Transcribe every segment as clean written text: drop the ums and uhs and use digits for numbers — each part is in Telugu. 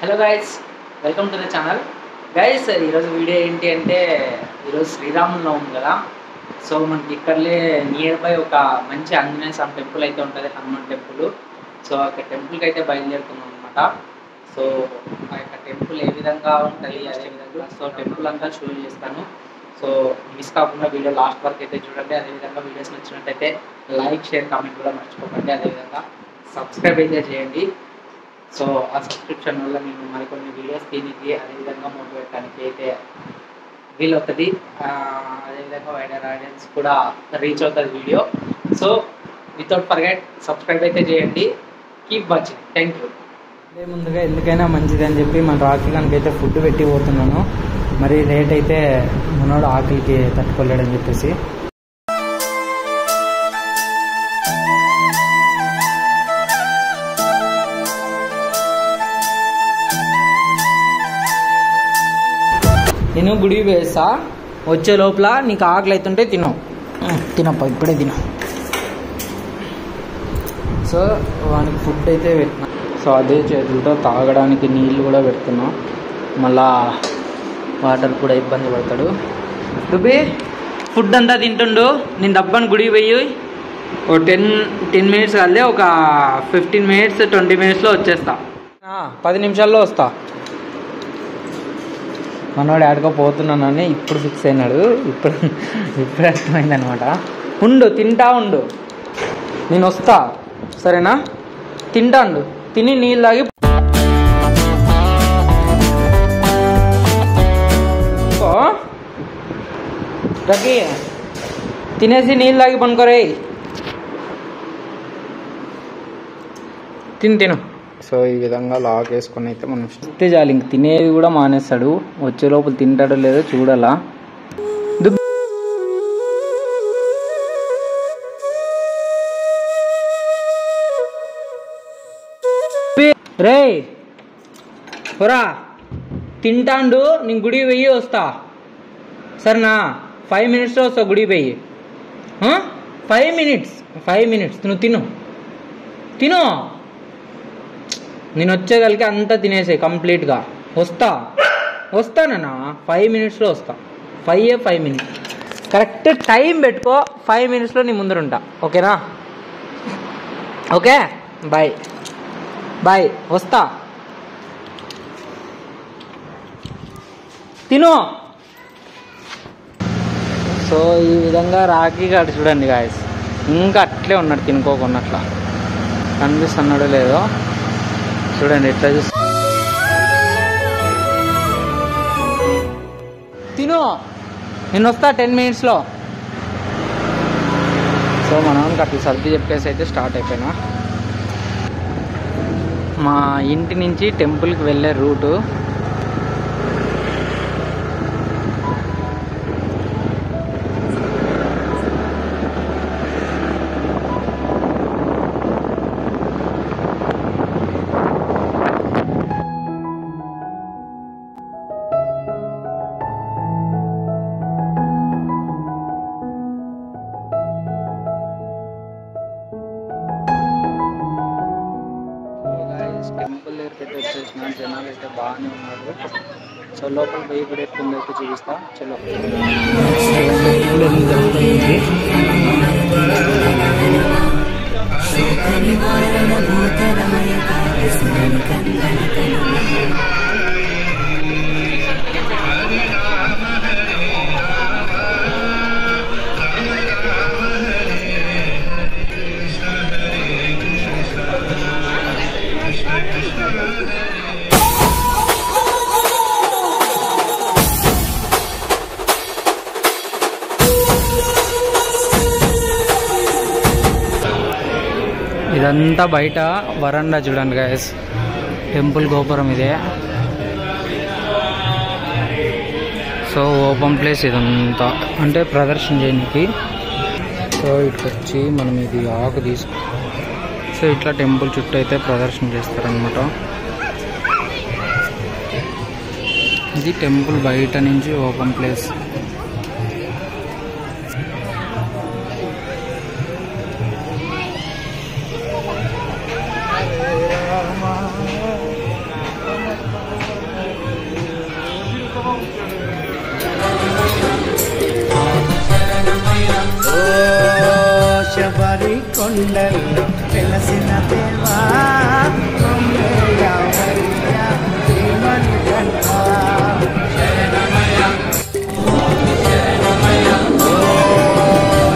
Hello guys, welcome to the channel. Guys, ఈరోజు వీడియో ఏంటి అంటే ఈరోజు శ్రీరామనవమి కదా. సో మనకి ఇక్కడలే నియర్ బై ఒక మంచి ఆంజనేయ స్వామి టెంపుల్ అయితే ఉంటుంది, హనుమాన్ టెంపుల్. సో అక్కడ టెంపుల్కి అయితే బయలుదేరుతున్నాం అనమాట. సో ఆ యొక్క టెంపుల్ ఏ విధంగా ఉంటుంది అదేవిధంగా సో టెంపుల్ అంతా షో చేస్తాను. సో మిస్ కాకుండా వీడియో లాస్ట్ వరకు అయితే చూడండి. అదేవిధంగా వీడియోస్ నచ్చినట్టయితే లైక్, షేర్, కామెంట్ కూడా మర్చిపోకండి. అదేవిధంగా సబ్స్క్రైబ్ అయితే చేయండి. సో ఆ సబ్స్క్రిప్షన్ వల్ల నేను మరికొన్ని వీడియోస్ తీనికి అదేవిధంగా మోటివేట్ చేయడానికి అయితే వీలవుతుంది. అదేవిధంగా వైడర్ ఆడియన్స్ కూడా రీచ్ అవుతుంది video. So without forget subscribe అయితే చేయండి. Keep watching. Thank you. అదే ముందుగా ఎందుకైనా మంచిది అని చెప్పి మన రాఖీ కనుకైతే ఫుడ్ పెట్టి పోతున్నాను. మరి లేట్ అయితే మనోడు ఆకలికి తట్టుకోలేడని చెప్పేసి నేను గుడి వేస్తా. వచ్చే లోపల నీకు ఆకలి అవుతుంటే తినప్ప ఇప్పుడే తిను. సో వానికి ఫుడ్ అయితే పెట్టినా. సో అదే చేతులతో తాగడానికి నీళ్ళు కూడా పెడుతున్నా. మళ్ళా వాటర్ కూడా ఇబ్బంది పడతాడు. డుబి ఫుడ్ అంతా తింటుండు. నేను డబ్బాని గుడికి పోయి ఓ 10 మినిట్స్ కాదే, ఒక 15 మినిట్స్ 20 మినిట్స్లో వచ్చేస్తా. 10 నిమిషాల్లో వస్తా. మనవాడు ఆడుకోపోతున్నానని ఇప్పుడు ఫిక్స్ అయినాడు. ఇప్పుడు అర్థమైంది అనమాట. తింటా ఉండు, నేను వస్తా సరేనా? తింటా ఉండు, తిని నీళ్ళు తాగి రకి తినేసి నీళ్ళు తాగి పనుకోరే. తిను. సో ఈ విధంగా లాక్ వేసుకొని అయితే మనం ఇస్తే చాలు. ఇంక తినేది కూడా మానేస్తాడు. వచ్చే లోపల తింటాడో లేదో చూడాలా. రే పొరా తింటాండు. నేను గుడి వెయ్యి వస్తా సరేనా? 5 మినిట్స్లో వస్తా గుడి వెయ్యి. 5 మినిట్స్ నువ్వు తిను. నేను వచ్చేగలికి అంతా తినేసే కంప్లీట్గా. వస్తానన్నా 5 మినిట్స్లో వస్తా. 5 మినిట్స్ కరెక్ట్ టైం పెట్టుకో. 5 మినిట్స్లో నీ ముందర ఉంటా. ఓకేనా? Okay, bye. వస్తా. తిను. సో ఈ విధంగా రాఖీ గాడు చూడండి గాయస్, ఇంకా అట్లే ఉన్నాడు తినుకోకుండా. అట్లా కనిపిస్తున్నాడో లేదో చూడండి. ఎట్లా చూసి తిను. నేను వస్తా 10 మినిట్స్లో. సో మనం అట్లా సర్ది చెప్పేసి అయితే స్టార్ట్ అయిపోయినా. మా ఇంటి నుంచి టెంపుల్కి వెళ్ళే రూటు టెంపుల్ దగ్గరికి అయితే వచ్చేసిన. జనాలు అయితే బాగానే ఉన్నారు. సో లోపల పోయి కూడా ఎట్లుందో అయితే చూపిస్తా. చలో. ఇదంతా బయట వరండా చూడండి గైస్. టెంపుల్ గోపురం ఇదే. సో ఓపెన్ ప్లేస్ ఇదంతా, అంటే ప్రదర్శన చేయడానికి. సో ఇట్లా వచ్చి మనం ఇది ఆకు తీసుకో. సో ఇట్లా టెంపుల్ చుట్టూ అయితే ప్రదర్శన చేస్తారనమాట. ఇది టెంపుల్ బయట నుంచి ఓపెన్ ప్లేస్. కొండల్లో వెలసిన దేవా మమ్మేలవయ్యా ప్రేమను కంటా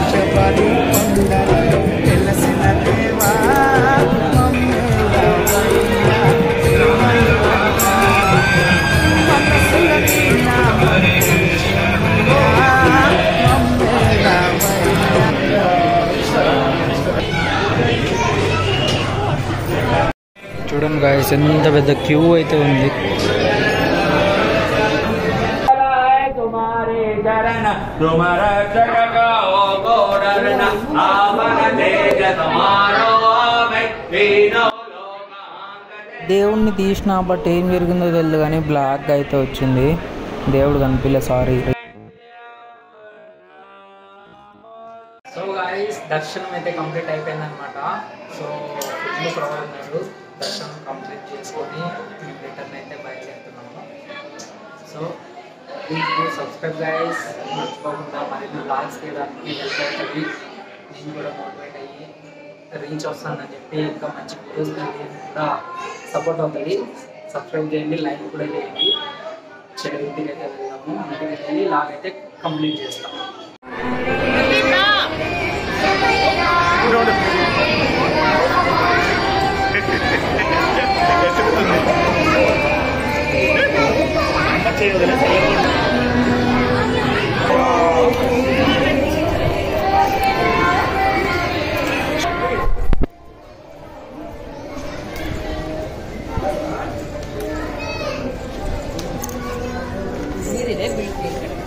శబరి కొండల్లో వెలసిన దేవా మమ్మేలవయ్యా ప్రేమను కంటా మనసుల నీనా చూడండి గాయస్ ఎంత పెద్ద క్యూ అయితే ఉంది. దేవుణ్ణి తీసిన బట్ ఏం జరిగిందో తెలియదు కానీ బ్లాక్ అయితే వచ్చింది. దేవుడు కనిపించలే, సారీ. సో గాయ్స్ దర్శనం అయితే కంప్లీట్ అయిపోయింది అనమాట. సో ఫుడ్ ప్రొవైడ్ ఉన్నారు. దర్శనం కంప్లీట్ చేసుకొని రిటర్న్ అయితే బయలుదేరుతున్నాము. సో ప్లీజ్ సబ్స్క్రైబ్ గాయ్స్, మర్చిపోకుండా మరిన్ని బ్లాగ్స్ తీయడానికి హెల్ప్ అవుతుంది. నేను కూడా మోటివేట్ అయ్యి రీచ్ వస్తానని చెప్పి ఇంకా మంచి వీడియోస్ కూడా సపోర్ట్ అవుతుంది. సబ్స్క్రైబ్ చేయండి, లైక్ కూడా చేయండి. ఇంటికి అయితే వెళ్తాము. ఇంటికి వెళ్ళి లాగైతే కంప్లీట్ చేస్తాము.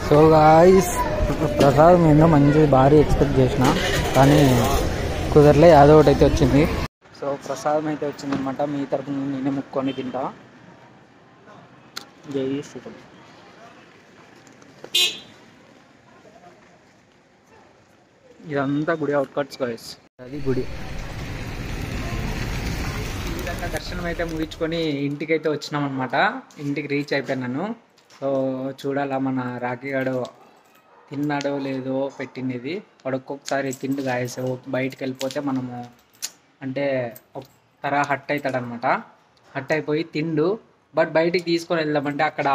సో గాయ్స్ ప్రసాదం ఏందో మంచి భారీ ఎక్స్పెక్ట్ చేసిన కానీ కుదరలే, యాదో ఒకటి అయితే వచ్చింది. సో ప్రసాదం అయితే వచ్చింది అనమాట. మీ తరపున నేనే ముక్కొని తింటా. జై శ్రీరామ్. ఇదంతా గుడి అవుట్కట్స్ గాయ్స్, అది గుడి. ఈ విధంగా దర్శనం అయితే ముగించుకొని ఇంటికి అయితే వచ్చినాం అనమాట. ఇంటికి రీచ్ అయిపోయినాను. సో చూడాలా మన రాఖీగాడు తిన్నాడో లేదో పెట్టినది. వాడు ఒక్కొక్కసారి తిండి గాయస్ బయటికి వెళ్ళిపోతే మనము అంటే ఒక తర హట్ అవుతాడనమాట. హట్ అయిపోయి తిండు. బట్ బయటికి తీసుకొని వెళ్దామంటే అక్కడ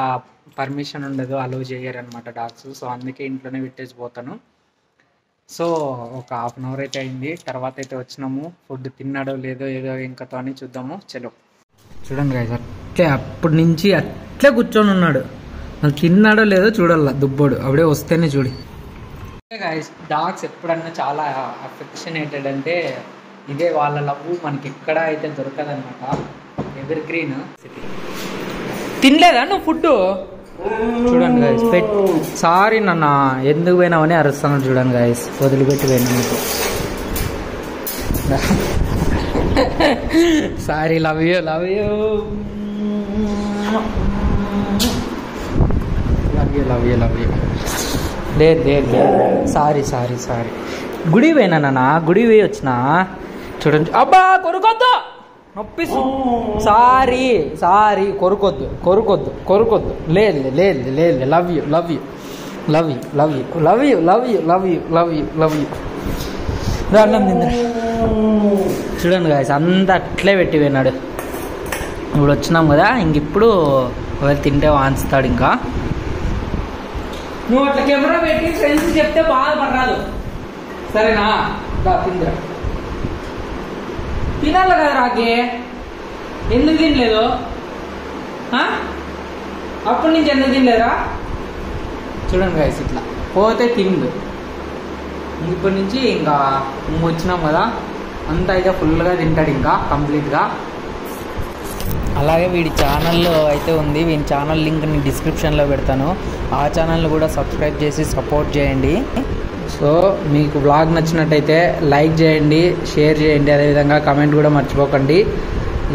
పర్మిషన్ ఉండదు, అలో చేయరు అనమాట డాగ్స్. సో అందుకే ఇంట్లోనే పెట్టేసి పోతాను. సో ఒక హాఫ్ అన్ అవర్ అయితే అయింది. తర్వాత అయితే వచ్చినాము. ఫుడ్ తిన్నాడో లేదో ఏదో ఇంకతో అని చూద్దాము. చలో చూడండి గాయస్, అట్లే అప్పటి నుంచి అట్లే కూర్చొని ఉన్నాడు. అది తిన్నాడో లేదో చూడాల దుబ్బోడు. అప్పుడే వస్తేనే చూడి. డాగ్స్ ఎప్పుడన్నా చాలా అఫెక్షనేటెడ్ అంటే ఇదే వాళ్ళ లవ్ మనకి ఎక్కడ అయితే దొరకదనమాట. Ever green. తినలేదా నువ్వు ఫుడ్? చూడండి గాయస్, సారీ నన్న ఎందుకు పోయినావని అరుస్తాను. చూడండి గాయస్, వదిలిపెట్టి పోయినా మీకు. Sorry, love you love you love you love you love you. లేదు లేదు లేదు, సారీ సారీ సారీ. గుడి పోయినా నాన్న, గుడి పోయి వచ్చిన. చూడండి, అబ్బా కొరుకొద్దు, నొప్పిస్తు. Sorry sorry, కొరుకొద్దు కొరుకొద్దు కొరుకొద్దు. లేదు లేదు లేదు, love you love you love you love you love you love you love you love you love you. అన్నం తిందిరా. చూడండి గాయస్, అంతా అట్లే పెట్టి పోయినాడు. ఇప్పుడు వచ్చినాం కదా, ఇంక ఇప్పుడు ఒకవేళ తింటే వాంచుతాడు. ఇంకా నువ్వు అట్లా కెమెరా పెట్టి ఫ్రెండ్స్ చెప్తే బాధపడరాదు, సరేనా? తిందిరా. తినాలి కదా రాకే, ఎందుకు తినలేదు? అప్పటి నుంచి ఎందుకు తినలేదా? చూడండి గాయస్, ఇట్లా పోతే తిండు. ఇప్పటి నుంచి ఇంకా వచ్చినాం కదా, అంతా అయితే ఫుల్గా తింటాడు ఇంకా కంప్లీట్గా. అలాగే వీడి ఛానల్లో అయితే ఉంది, వీడి ఛానల్ లింక్ నేను డిస్క్రిప్షన్లో పెడతాను. ఆ ఛానల్ని కూడా సబ్స్క్రైబ్ చేసి సపోర్ట్ చేయండి. సో మీకు బ్లాగ్ నచ్చినట్టయితే లైక్ చేయండి, షేర్ చేయండి, అదేవిధంగా కమెంట్ కూడా మర్చిపోకండి.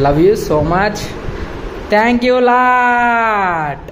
Love you so much, thank you lot.